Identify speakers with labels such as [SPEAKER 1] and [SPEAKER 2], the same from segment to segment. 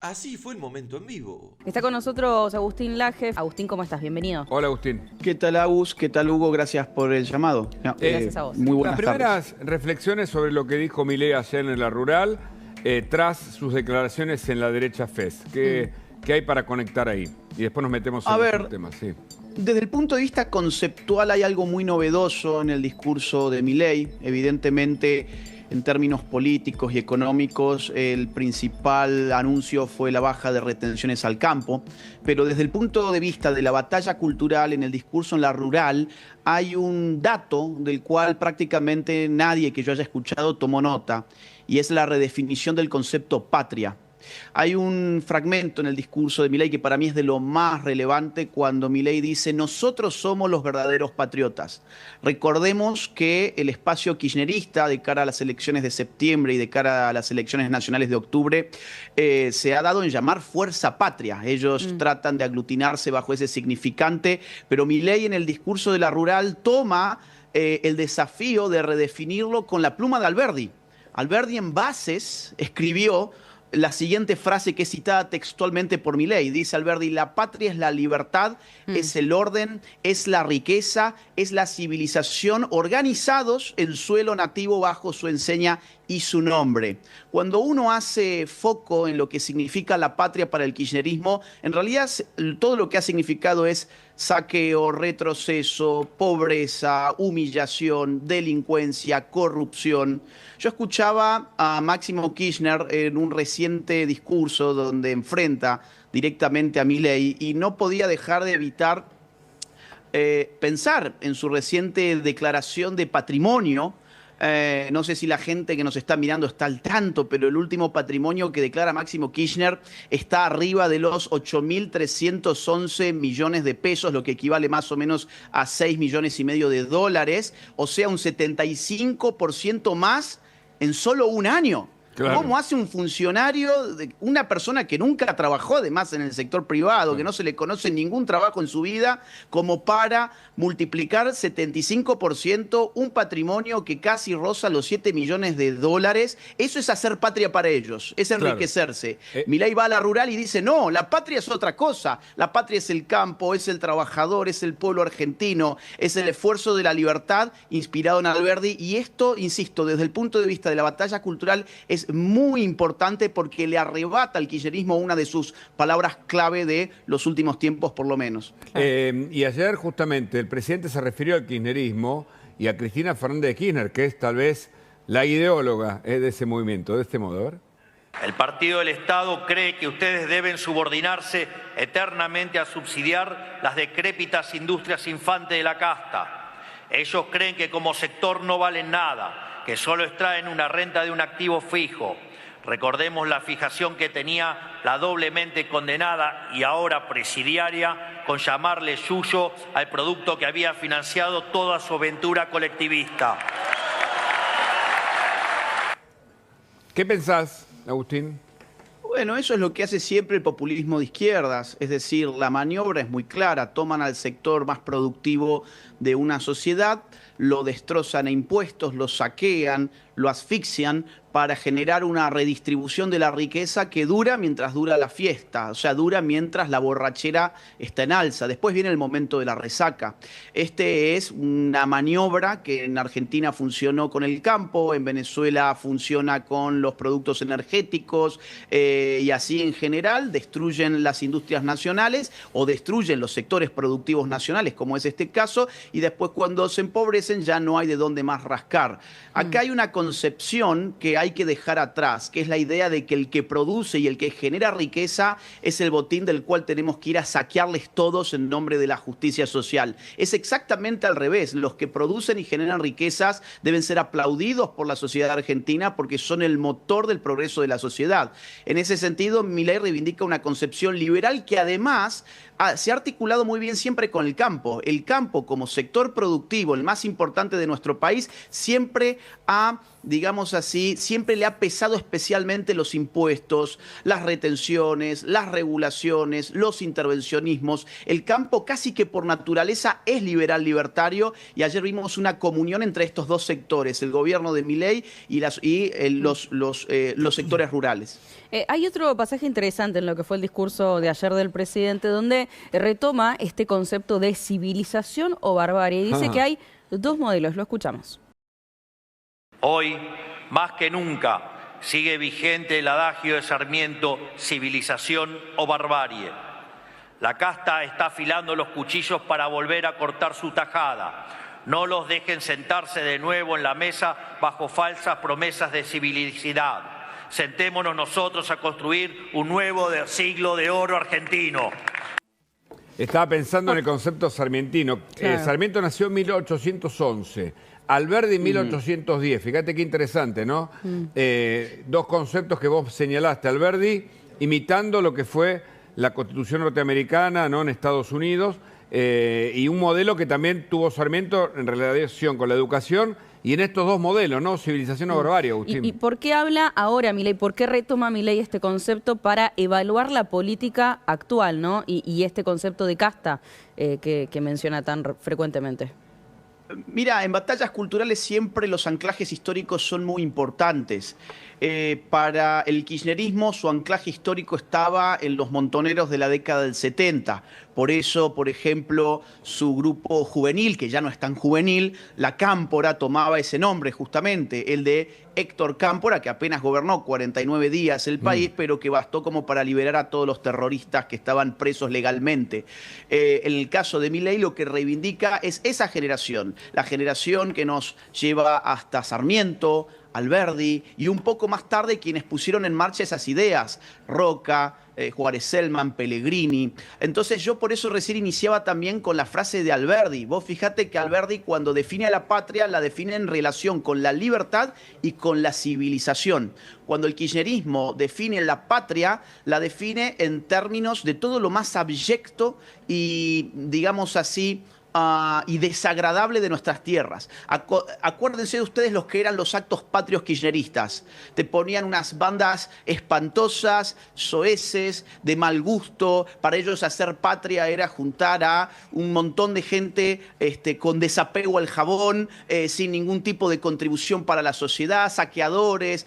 [SPEAKER 1] Así fue el momento en vivo.
[SPEAKER 2] Está con nosotros Agustín Laje. Agustín, ¿cómo estás? Bienvenido.
[SPEAKER 3] Hola, Agustín.
[SPEAKER 4] ¿Qué tal, Agus? ¿Qué tal, Hugo? Gracias por el llamado.
[SPEAKER 2] Gracias a vos.
[SPEAKER 4] Muy
[SPEAKER 3] Las
[SPEAKER 4] buenas
[SPEAKER 3] primeras
[SPEAKER 4] tardes.
[SPEAKER 3] reflexiones sobre lo que dijo Milei ayer en la rural, tras sus declaraciones en la derecha FES. ¿Qué hay para conectar ahí? Y después nos metemos en otros temas. Sí.
[SPEAKER 4] Desde el punto de vista conceptual hay algo muy novedoso en el discurso de Milei. Evidentemente, en términos políticos y económicos, el principal anuncio fue la baja de retenciones al campo, pero desde el punto de vista de la batalla cultural en el discurso en la rural, hay un dato del cual prácticamente nadie que yo haya escuchado tomó nota, y es la redefinición del concepto patria. Hay un fragmento en el discurso de Milei que para mí es de lo más relevante cuando Milei dice: nosotros somos los verdaderos patriotas. Recordemos que el espacio kirchnerista de cara a las elecciones de septiembre y de cara a las elecciones nacionales de octubre se ha dado en llamar Fuerza Patria. Ellos tratan de aglutinarse bajo ese significante, pero Milei en el discurso de la rural toma el desafío de redefinirlo con la pluma de Alberdi. Alberdi en Bases escribió la siguiente frase que es citada textualmente por Milei. Dice Alberdi: la patria es la libertad, es el orden, es la riqueza, es la civilización, organizados en suelo nativo bajo su enseña y su nombre. Cuando uno hace foco en lo que significa la patria para el kirchnerismo, en realidad todo lo que ha significado es saqueo, retroceso, pobreza, humillación, delincuencia, corrupción. Yo escuchaba a Máximo Kirchner en un reciente discurso donde enfrenta directamente a Milei y no podía dejar de evitar pensar en su reciente declaración de patrimonio. No sé si la gente que nos está mirando está al tanto, pero el último patrimonio que declara Máximo Kirchner está arriba de los 8.311 millones de pesos, lo que equivale más o menos a 6,5 millones de dólares, o sea, un 75% más en solo un año.
[SPEAKER 3] Claro.
[SPEAKER 4] ¿Cómo hace un funcionario, una persona que nunca trabajó además en el sector privado, que no se le conoce ningún trabajo en su vida, como para multiplicar 75% un patrimonio que casi roza los 7 millones de dólares? Eso es hacer patria para ellos, es enriquecerse.
[SPEAKER 3] Claro.
[SPEAKER 4] Milei va a la rural y dice: no, la patria es otra cosa. La patria es el campo, es el trabajador, es el pueblo argentino, es el esfuerzo de la libertad inspirado en Alberdi. Y esto, insisto, desde el punto de vista de la batalla cultural es muy importante porque le arrebata al kirchnerismo una de sus palabras clave de los últimos tiempos, por lo menos.
[SPEAKER 3] Y ayer justamente el presidente se refirió al kirchnerismo y a Cristina Fernández de Kirchner, que es tal vez la ideóloga de ese movimiento, de este modo. A ver.
[SPEAKER 5] El Partido del Estado cree que ustedes deben subordinarse eternamente a subsidiar las decrépitas industrias infantes de la casta. Ellos creen que como sector no valen nada, que solo extraen una renta de un activo fijo. Recordemos la fijación que tenía la doblemente condenada y ahora presidiaria con llamarle suyo al producto que había financiado toda su aventura colectivista.
[SPEAKER 3] ¿Qué pensás, Agustín?
[SPEAKER 4] Bueno, eso es lo que hace siempre el populismo de izquierdas, es decir, la maniobra es muy clara: toman al sector más productivo de una sociedad, lo destrozan a impuestos, lo saquean, lo asfixian para generar una redistribución de la riqueza que dura mientras dura la fiesta, o sea, dura mientras la borrachera está en alza. Después viene el momento de la resaca. Este es una maniobra que en Argentina funcionó con el campo, en Venezuela funciona con los productos energéticos, y así en general destruyen las industrias nacionales o destruyen los sectores productivos nacionales, como es este caso, y después cuando se empobrecen ya no hay de dónde más rascar. Acá hay una concepción que hay que dejar atrás, que es la idea de que el que produce y el que genera riqueza es el botín del cual tenemos que ir a saquearles todos en nombre de la justicia social. Es exactamente al revés. Los que producen y generan riquezas deben ser aplaudidos por la sociedad argentina porque son el motor del progreso de la sociedad. En ese sentido, Milei reivindica una concepción liberal que además se ha articulado muy bien siempre con el campo. El campo como sector productivo, el más importante de nuestro país, siempre ha digamos así, siempre le ha pesado especialmente los impuestos, las retenciones, las regulaciones, los intervencionismos. El campo casi que por naturaleza es liberal libertario y ayer vimos una comunión entre estos dos sectores, el gobierno de Milei y los sectores rurales.
[SPEAKER 2] Hay otro pasaje interesante en lo que fue el discurso de ayer del presidente, donde retoma este concepto de civilización o barbarie y dice que hay dos modelos. Lo escuchamos.
[SPEAKER 5] Hoy, más que nunca, sigue vigente el adagio de Sarmiento, civilización o barbarie. La casta está afilando los cuchillos para volver a cortar su tajada. No los dejen sentarse de nuevo en la mesa bajo falsas promesas de civilicidad. Sentémonos nosotros a construir un nuevo siglo de oro argentino.
[SPEAKER 3] Estaba pensando en el concepto sarmientino.
[SPEAKER 2] Claro.
[SPEAKER 3] Sarmiento nació en 1811, Alberdi en 1810. Fíjate qué interesante, ¿no? Dos conceptos que vos señalaste. Alberdi imitando lo que fue la Constitución norteamericana, ¿no?, en Estados Unidos, y un modelo que también tuvo Sarmiento en relación con la educación y en estos dos modelos, ¿no? Civilización o barbarie, Agustín.
[SPEAKER 2] ¿Y por qué habla ahora Milei? ¿Por qué retoma Milei este concepto para evaluar la política actual, ¿no? Y este concepto de casta que menciona tan frecuentemente.
[SPEAKER 4] Mira, en batallas culturales siempre los anclajes históricos son muy importantes. Para el kirchnerismo su anclaje histórico estaba en los montoneros de la década del 70. Por eso, por ejemplo, su grupo juvenil, que ya no es tan juvenil, la Cámpora, tomaba ese nombre justamente, el de Héctor Cámpora, que apenas gobernó 49 días el país, pero que bastó como para liberar a todos los terroristas que estaban presos legalmente. En el caso de Milei lo que reivindica es esa generación, la generación que nos lleva hasta Sarmiento, Alberdi y un poco más tarde quienes pusieron en marcha esas ideas, Roca, Juárez Selman, Pellegrini. Entonces yo por eso recién iniciaba también con la frase de Alberdi. Vos fíjate que Alberdi cuando define a la patria la define en relación con la libertad y con la civilización. Cuando el kirchnerismo define la patria, la define en términos de todo lo más abyecto y, digamos así, y desagradable de nuestras tierras. Acuérdense de ustedes los que eran los actos patrios kirchneristas. Te ponían unas bandas espantosas, soeces, de mal gusto. Para ellos hacer patria era juntar a un montón de gente con desapego al jabón, sin ningún tipo de contribución para la sociedad, saqueadores,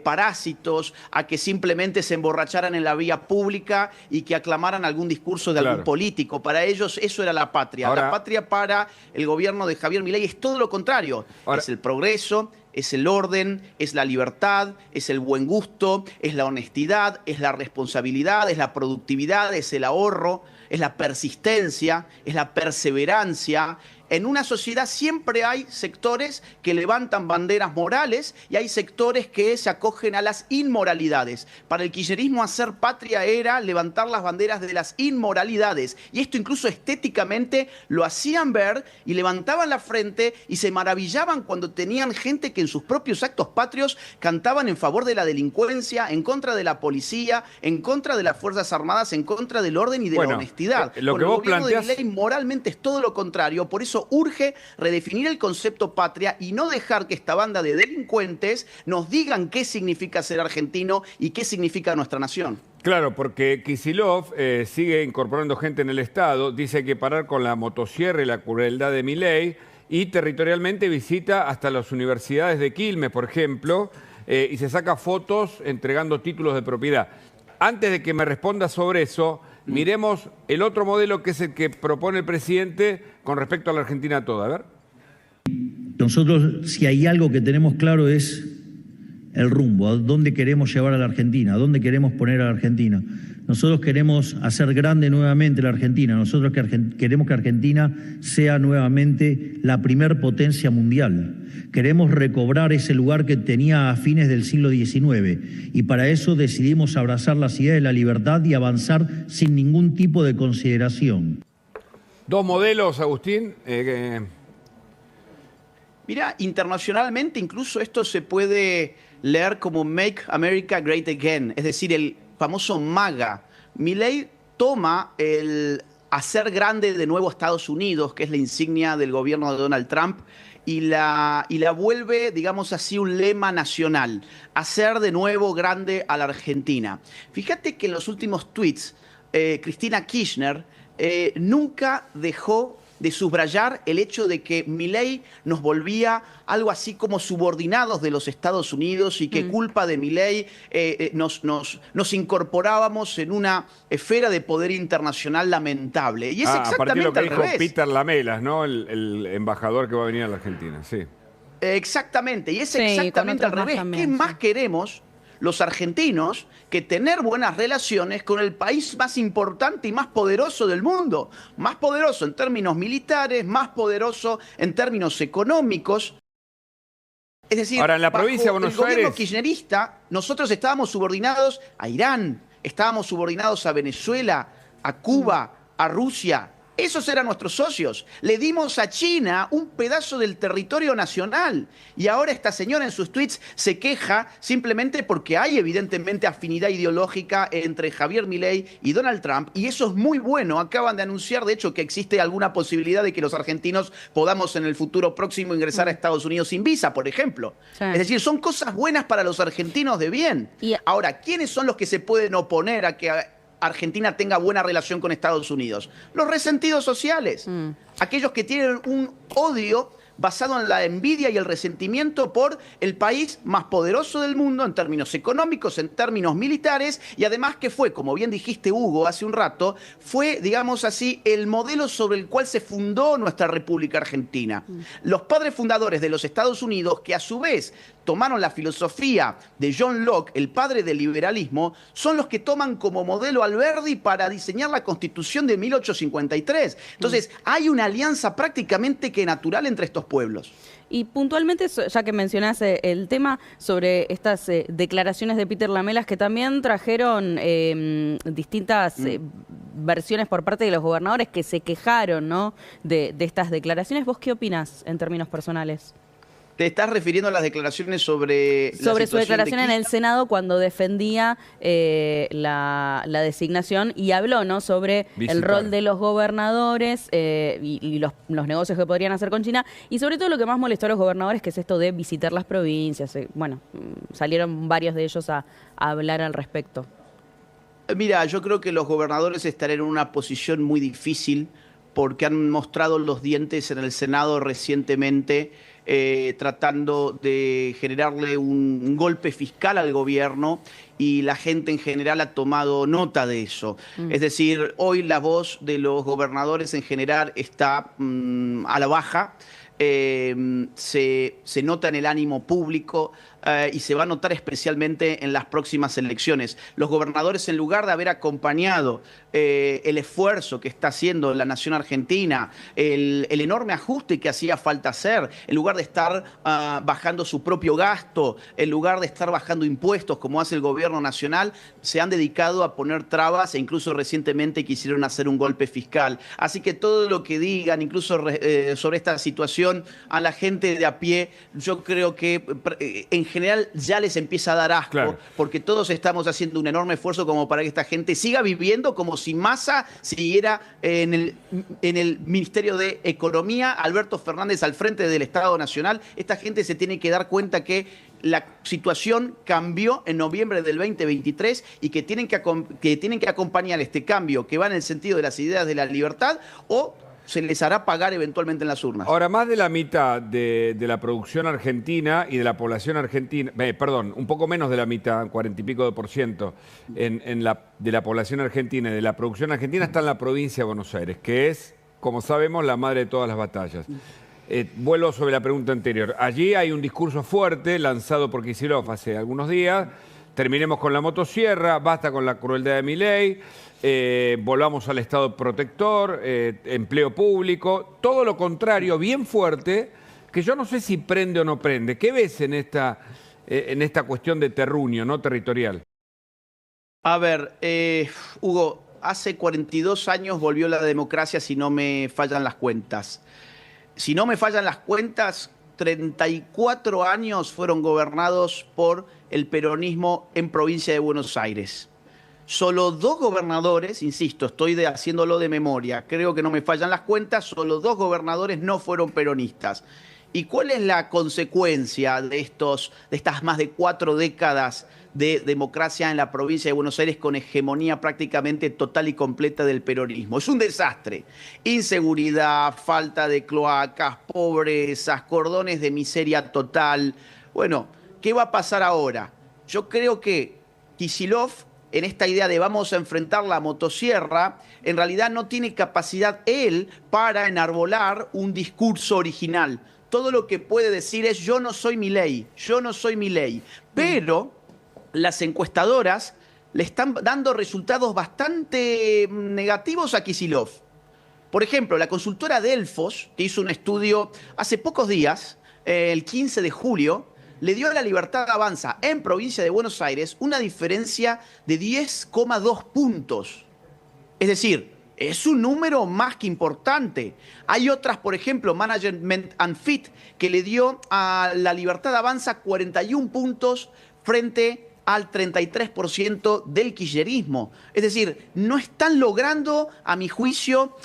[SPEAKER 4] parásitos, a que simplemente se emborracharan en la vía pública y que aclamaran algún discurso de algún político. Para ellos eso era la patria.
[SPEAKER 3] Ahora,
[SPEAKER 4] la patria para el gobierno de Javier Milei es todo lo contrario.
[SPEAKER 3] Ahora,
[SPEAKER 4] es el progreso, es el orden, es la libertad, es el buen gusto, es la honestidad, es la responsabilidad, es la productividad, es el ahorro, es la persistencia, es la perseverancia. En una sociedad siempre hay sectores que levantan banderas morales y hay sectores que se acogen a las inmoralidades. Para el kirchnerismo hacer patria era levantar las banderas de las inmoralidades y esto incluso estéticamente lo hacían ver y levantaban la frente y se maravillaban cuando tenían gente que en sus propios actos patrios cantaban en favor de la delincuencia, en contra de la policía, en contra de las Fuerzas Armadas, en contra del orden y de la honestidad.
[SPEAKER 3] Lo que vos planteás...
[SPEAKER 4] de Milei moralmente es todo lo contrario, por eso urge redefinir el concepto patria y no dejar que esta banda de delincuentes nos digan qué significa ser argentino y qué significa nuestra nación.
[SPEAKER 3] Claro, porque Kicillof sigue incorporando gente en el Estado, dice que hay que parar con la motosierra y la crueldad de Milei y territorialmente visita hasta las universidades de Quilmes, por ejemplo, y se saca fotos entregando títulos de propiedad. Antes de que me responda sobre eso, miremos el otro modelo que es el que propone el presidente con respecto a la Argentina toda. A ver.
[SPEAKER 6] Nosotros, si hay algo que tenemos claro es el rumbo, a dónde queremos llevar a la Argentina, a dónde queremos poner a la Argentina. Nosotros queremos hacer grande nuevamente la Argentina, nosotros queremos que Argentina sea nuevamente la primer potencia mundial. Queremos recobrar ese lugar que tenía a fines del siglo XIX y para eso decidimos abrazar las ideas de la libertad y avanzar sin ningún tipo de consideración.
[SPEAKER 3] Dos modelos, Agustín.
[SPEAKER 4] Mira, internacionalmente incluso esto se puede leer como Make America Great Again, es decir, el famoso MAGA. Milei toma el hacer grande de nuevo Estados Unidos, que es la insignia del gobierno de Donald Trump, y la vuelve, digamos así, un lema nacional, hacer de nuevo grande a la Argentina. Fíjate que en los últimos tweets, Cristina Kirchner nunca dejó de subrayar el hecho de que Milei nos volvía algo así como subordinados de los Estados Unidos y que culpa de Milei nos incorporábamos en una esfera de poder internacional lamentable. Y es
[SPEAKER 3] a partir de lo
[SPEAKER 4] exactamente
[SPEAKER 3] que
[SPEAKER 4] al
[SPEAKER 3] dijo
[SPEAKER 4] revés.
[SPEAKER 3] Peter Lamelas, ¿no? El embajador que va a venir a la Argentina, sí.
[SPEAKER 4] Exactamente, y es
[SPEAKER 2] Sí,
[SPEAKER 4] exactamente
[SPEAKER 2] con
[SPEAKER 4] al
[SPEAKER 2] otros más
[SPEAKER 4] revés.
[SPEAKER 2] también,
[SPEAKER 4] ¿Qué
[SPEAKER 2] sí.
[SPEAKER 4] más queremos los argentinos que tener buenas relaciones con el país más importante y más poderoso del mundo? Más poderoso en términos militares, más poderoso en términos económicos. Es decir,
[SPEAKER 3] Ahora, en la
[SPEAKER 4] bajo
[SPEAKER 3] provincia de Buenos
[SPEAKER 4] el gobierno
[SPEAKER 3] Aires-
[SPEAKER 4] kirchnerista, nosotros estábamos subordinados a Irán, estábamos subordinados a Venezuela, a Cuba, a Rusia. Esos eran nuestros socios. Le dimos a China un pedazo del territorio nacional. Y ahora esta señora en sus tweets se queja simplemente porque hay evidentemente afinidad ideológica entre Javier Milei y Donald Trump. Y eso es muy bueno. Acaban de anunciar, de hecho, que existe alguna posibilidad de que los argentinos podamos en el futuro próximo ingresar a Estados Unidos sin visa, por ejemplo.
[SPEAKER 2] Sí.
[SPEAKER 4] Es decir, son cosas buenas para los argentinos de bien.
[SPEAKER 2] Y-
[SPEAKER 4] Ahora, ¿quiénes son los que se pueden oponer a que Argentina tenga buena relación con Estados Unidos? Los resentidos sociales, aquellos que tienen un odio basado en la envidia y el resentimiento por el país más poderoso del mundo en términos económicos, en términos militares, y además que fue, como bien dijiste Hugo hace un rato, fue, digamos así, el modelo sobre el cual se fundó nuestra República Argentina. Los padres fundadores de los Estados Unidos, que a su vez tomaron la filosofía de John Locke, el padre del liberalismo, son los que toman como modelo Alberdi para diseñar la Constitución de 1853. Entonces, hay una alianza prácticamente que natural entre estos pueblos.
[SPEAKER 2] Y puntualmente, ya que mencionás el tema sobre estas declaraciones de Peter Lamelas, que también trajeron distintas versiones por parte de los gobernadores que se quejaron, ¿no?, de estas declaraciones. ¿Vos qué opinás en términos personales?
[SPEAKER 4] ¿Te estás refiriendo a las declaraciones sobre la
[SPEAKER 2] Sobre su
[SPEAKER 4] situación de
[SPEAKER 2] declaración en el
[SPEAKER 4] Kirchner?
[SPEAKER 2] Senado cuando defendía la designación y habló, ¿no?, sobre el
[SPEAKER 3] Visitar.
[SPEAKER 2] rol de los gobernadores y los negocios que podrían hacer con China, y sobre todo lo que más molestó a los gobernadores, que es esto de visitar las provincias. Bueno, salieron varios de ellos a hablar al respecto.
[SPEAKER 4] Mira, yo creo que los gobernadores están en una posición muy difícil porque han mostrado los dientes en el Senado recientemente, tratando de generarle un golpe fiscal al gobierno, y la gente en general ha tomado nota de eso. Es decir, hoy la voz de los gobernadores en general está a la baja. Se nota en el ánimo público y se va a notar especialmente en las próximas elecciones. Los gobernadores, en lugar de haber acompañado el esfuerzo que está haciendo la nación argentina, el enorme ajuste que hacía falta hacer, en lugar de estar bajando su propio gasto, en lugar de estar bajando impuestos como hace el gobierno nacional, se han dedicado a poner trabas e incluso recientemente quisieron hacer un golpe fiscal. Así que todo lo que digan, incluso sobre esta situación, a la gente de a pie, yo creo que en general ya les empieza a dar asco,
[SPEAKER 3] Claro.
[SPEAKER 4] porque todos estamos haciendo un enorme esfuerzo como para que esta gente siga viviendo como si Massa siguiera en el Ministerio de Economía, Alberto Fernández al frente del Estado Nacional. Esta gente se tiene que dar cuenta que la situación cambió en noviembre del 2023 y que tienen que acompañar este cambio que va en el sentido de las ideas de la libertad, o se les hará pagar eventualmente en las urnas.
[SPEAKER 3] Ahora, más de la mitad de la producción argentina y de la población argentina, perdón, un poco menos de la mitad, 40 y pico de por ciento, de la población argentina y de la producción argentina está en la provincia de Buenos Aires, que es, como sabemos, la madre de todas las batallas. Vuelvo sobre la pregunta anterior. Allí hay un discurso fuerte lanzado por Kicillof hace algunos días. Terminemos con la motosierra, basta con la crueldad de Milei, volvamos al Estado protector, empleo público, todo lo contrario, bien fuerte, que yo no sé si prende o no prende. ¿Qué ves en esta cuestión de terruño, no territorial?
[SPEAKER 4] A ver, Hugo, hace 42 años volvió la democracia, si no me fallan las cuentas. Si no me fallan las cuentas, 34 años fueron gobernados por el peronismo en provincia de Buenos Aires. Solo 2 gobernadores, insisto, estoy haciéndolo de memoria, creo que no me fallan las cuentas, solo 2 gobernadores no fueron peronistas. ¿Y cuál es la consecuencia de estas más de 4 décadas de democracia en la provincia de Buenos Aires con hegemonía prácticamente total y completa del peronismo? Es un desastre. Inseguridad, falta de cloacas, pobrezas, cordones de miseria total. Bueno, ¿qué va a pasar ahora? Yo creo que Kicillof, en esta idea de vamos a enfrentar la motosierra, en realidad no tiene capacidad él para enarbolar un discurso original. Todo lo que puede decir es yo no soy Milei, yo no soy Milei. Pero las encuestadoras le están dando resultados bastante negativos a Kicillof. Por ejemplo, la consultora Delfos, que hizo un estudio hace pocos días, el 15 de julio, le dio a La Libertad Avanza en provincia de Buenos Aires una diferencia de 10,2 puntos. Es decir, es un número más que importante. Hay otras, por ejemplo, Management and Fit, que le dio a La Libertad Avanza 41 puntos frente al 33% del kirchnerismo. Es decir, no están logrando, a mi juicio,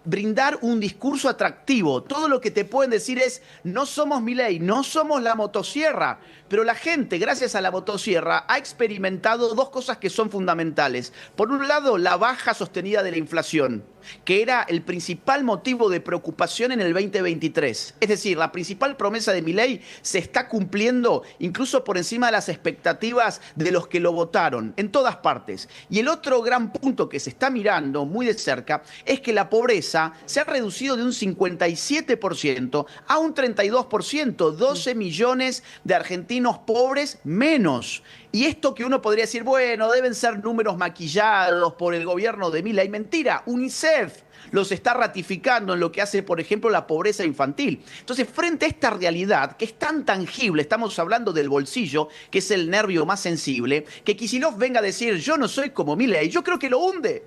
[SPEAKER 4] brindar un discurso atractivo. Todo lo que te pueden decir es, no somos Milei, no somos la motosierra. Pero la gente, gracias a la motosierra, ha experimentado dos cosas que son fundamentales. Por un lado, la baja sostenida de la inflación, que era el principal motivo de preocupación en el 2023. Es decir, la principal promesa de Milei se está cumpliendo incluso por encima de las expectativas de los que lo votaron, en todas partes. Y el otro gran punto que se está mirando muy de cerca es que la pobreza se ha reducido de un 57% a un 32%, 12 millones de argentinos pobres menos. Y esto que uno podría decir, bueno, deben ser números maquillados por el gobierno de Milei. Mentira, UNICEF los está ratificando en lo que hace, por ejemplo, la pobreza infantil. Entonces, frente a esta realidad que es tan tangible, estamos hablando del bolsillo, que es el nervio más sensible, que Kicillof venga a decir, yo no soy como Milei, yo creo que lo hunde.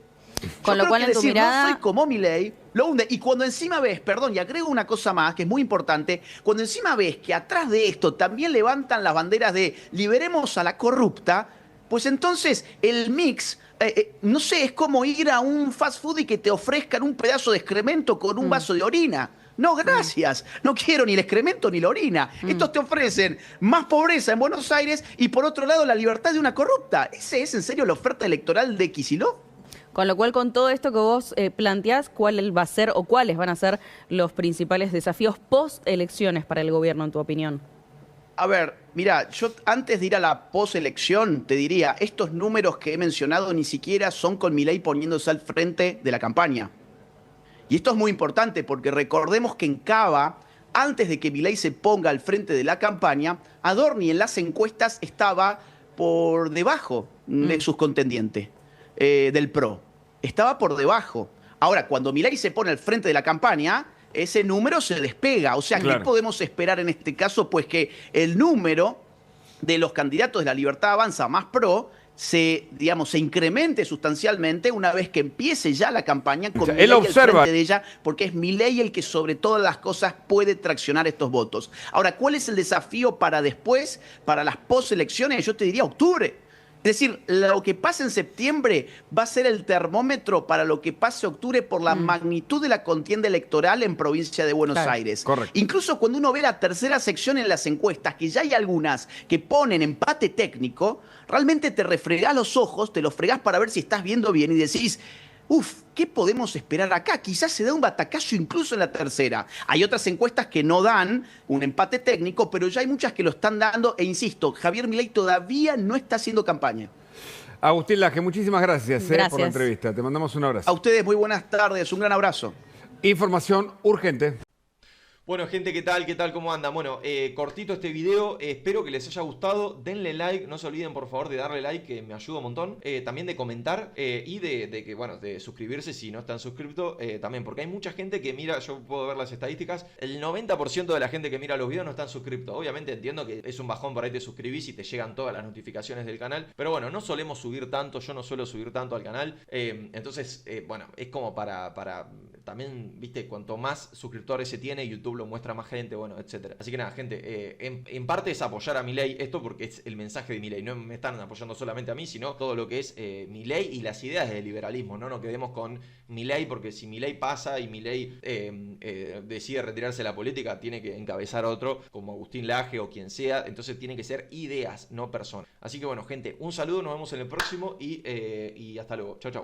[SPEAKER 2] Con lo cual, en tu
[SPEAKER 4] decir,
[SPEAKER 2] mirada,
[SPEAKER 4] no soy como Milei, lo hunde. Y cuando encima ves, perdón, y agrego una cosa más que es muy importante, cuando encima ves que atrás de esto también levantan las banderas de liberemos a la corrupta, pues entonces el mix, no sé, es como ir a un fast food y que te ofrezcan un pedazo de excremento con un vaso de orina. No, gracias. No quiero ni el excremento ni la orina. Estos te ofrecen más pobreza en Buenos Aires y por otro lado la libertad de una corrupta. ¿Esa es en serio la oferta electoral de Kicillof?
[SPEAKER 2] con lo cual, con todo esto que vos planteás, ¿cuál va a ser o cuáles van a ser los principales desafíos post-elecciones para el gobierno, en tu opinión?
[SPEAKER 4] A ver, mira, yo antes de ir a la poselección te diría, estos números que he mencionado ni siquiera son con Milei poniéndose al frente de la campaña. Y esto es muy importante porque recordemos que en Cava, antes de que Milei se ponga al frente de la campaña, Adorni en las encuestas estaba por debajo de sus contendientes del PRO. Estaba por debajo. Ahora, cuando Milei se pone al frente de la campaña, ese número se despega. O sea, claro, ¿qué podemos esperar en este caso? Pues que el número de los candidatos de la Libertad Avanza más PRO se incremente sustancialmente una vez que empiece ya la campaña con Milei al frente de ella, porque es Milei el que sobre todas las cosas puede traccionar estos votos. Ahora, ¿cuál es el desafío para después, para las poselecciones? Yo te diría octubre. Es decir, lo que pase en septiembre va a ser el termómetro para lo que pase en octubre por la magnitud de la contienda electoral en provincia de Buenos Aires.
[SPEAKER 3] Correcto.
[SPEAKER 4] Incluso cuando uno ve la tercera sección en las encuestas, que ya hay algunas que ponen empate técnico, realmente te refregás los ojos, te los fregás para ver si estás viendo bien y decís, ¿qué podemos esperar acá? Quizás se da un batacazo incluso en la tercera. Hay otras encuestas que no dan un empate técnico, pero ya hay muchas que lo están dando. E insisto, Javier Milei todavía no está haciendo campaña.
[SPEAKER 3] Agustín Laje, muchísimas gracias por la entrevista. Te mandamos un abrazo.
[SPEAKER 4] A ustedes, muy buenas tardes. Un gran abrazo.
[SPEAKER 3] Información urgente.
[SPEAKER 1] Bueno, gente, ¿qué tal? ¿Qué tal? ¿Cómo andan? Bueno, cortito este video, espero que les haya gustado, denle like, no se olviden por favor de darle like, que me ayuda un montón, también de comentar y de suscribirse si no están suscritos también, porque hay mucha gente que mira, yo puedo ver las estadísticas, el 90% de la gente que mira los videos no están suscritos. Obviamente entiendo que es un bajón, por ahí te suscribís y te llegan todas las notificaciones del canal, pero bueno, no solemos subir tanto, yo no suelo subir tanto al canal, entonces, bueno, es como para también, viste, cuanto más suscriptores se tiene, YouTube lo muestra a más gente, bueno, etcétera. Así que nada, gente, en parte es apoyar a Milei esto porque es el mensaje de Milei. No me están apoyando solamente a mí, sino todo lo que es Milei y las ideas del liberalismo. No nos quedemos con Milei, porque si Milei pasa y Milei decide retirarse de la política, tiene que encabezar otro, como Agustín Laje o quien sea. Entonces tienen que ser ideas, no personas. Así que bueno, gente, un saludo, nos vemos en el próximo y hasta luego. Chau, chau.